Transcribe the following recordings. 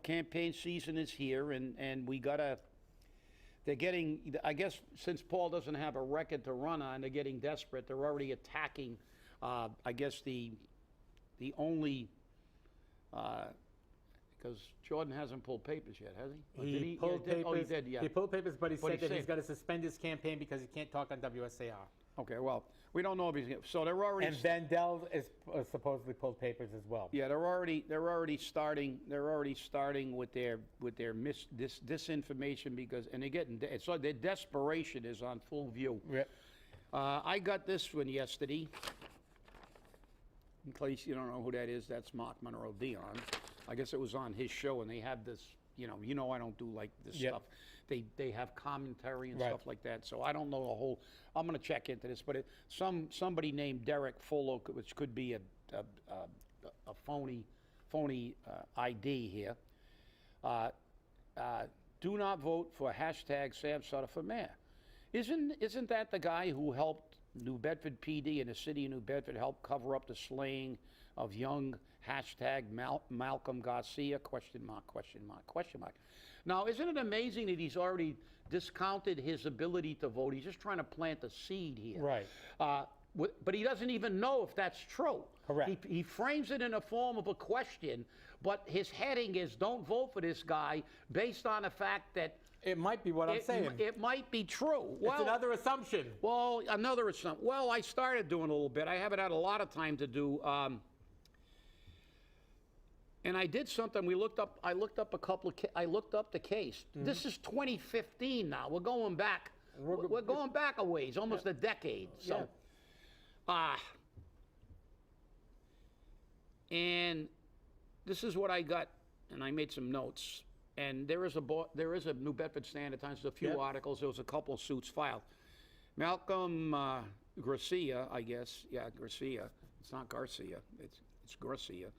campaign season is here, and we gotta. They're getting. I guess since Paul doesn't have a record to run on, they're getting desperate. They're already attacking. I guess the only. Because Jordan hasn't pulled papers yet, has he? Or did He pulled papers. Oh, he did, yeah. He pulled papers, but he said that said- he's got to suspend his campaign because he can't talk on WSAR. Okay, well, we don't know if he's going to. So they're already. And Vandell is supposedly pulled papers as well. Yeah, they're already starting. They're already starting with their disinformation because, and they're getting. So their desperation is on full view. Yeah. I got this one yesterday. In case you don't know who that is, that's Mark Monroe Dion. I guess it was on his show, and they have this. I don't do like this stuff. They have commentary and stuff like that. So I don't know the whole. I'm going to check into this, but somebody named Derek Fullo, which could be a phony ID here. Do not vote for hashtag Sam Sutter for mayor. Isn't that the guy who helped New Bedford PD and the city of New Bedford help cover up the slaying of young hashtag Malcolm Garcia, question mark. Now, isn't it amazing that he's already discounted his ability to vote? He's just trying to plant a seed here. Right. But he doesn't even know if that's true. Correct. He frames it in the form of a question, but his heading is don't vote for this guy based on the fact that It might be what I'm saying. it might be true. It's another assumption. Well, another assumption. Well, I started doing a little bit. I haven't had a lot of time to do. And I did something. I looked up the case. This is 2015 now. We're going back. We're going back a ways, almost a decade. So, and this is what I got, and I made some notes. And there is a New Bedford Standard Times. There's a few articles. There was a couple of suits filed. Malcolm Gracia, I guess. Yeah, Gracia. It's not Garcia. It's Gracia.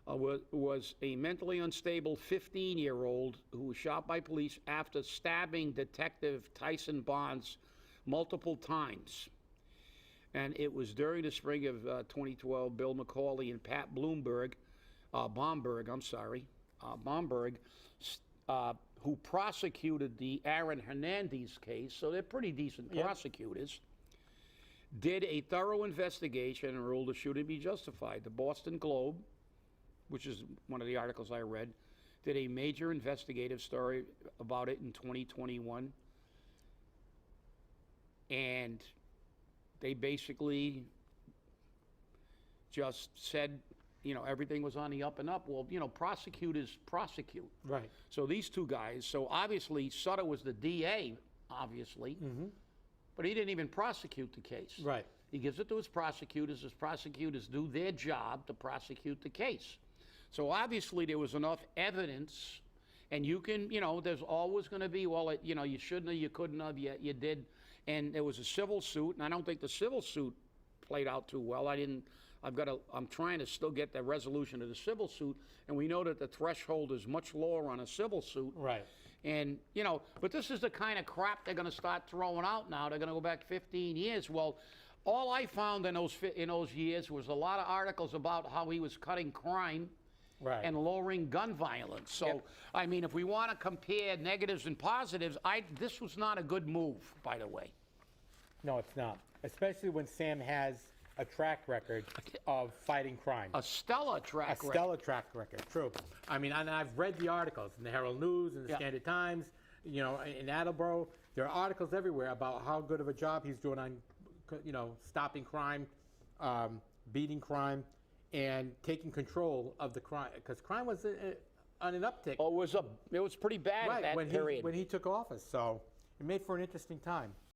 Was a mentally unstable 15-year-old who was shot by police after stabbing Detective Tyson Bonds multiple times. And it was during the spring of 2012, Bill McCauley and Pat Bomberg, who prosecuted the Aaron Hernandez case, so they're pretty decent prosecutors, did a thorough investigation and ruled the shooting be justified. The Boston Globe, which is one of the articles I read, did a major investigative story about it in 2021. And they basically just said, everything was on the up and up. Well, prosecutors prosecute. Right. So these two guys, so obviously Sutter was the DA, obviously, but he didn't even prosecute the case. Right. He gives it to his prosecutors. His prosecutors do their job to prosecute the case. So obviously there was enough evidence, and you can, there's always going to be, well, you shouldn't have, you couldn't have, you did. And there was a civil suit, and I don't think the civil suit played out too well. I'm trying to still get the resolution of the civil suit, and we know that the threshold is much lower on a civil suit. Right. And, but this is the kind of crap they're going to start throwing out now. They're going to go back 15 years. Well, all I found in those years was a lot of articles about how he was cutting crime and lowering gun violence. So, I mean, if we want to compare negatives and positives, this was not a good move, by the way. No, it's not. Especially when Sam has a track record of fighting crime. A stellar track record. A stellar track record, true. I mean, and I've read the articles in the Herald News and the Standard Times, in Attleboro. There are articles everywhere about how good of a job he's doing on, stopping crime, beating crime, and taking control of the crime, because crime was on an uptick. Oh, it was pretty bad that period. When he took office, so it made for an interesting time.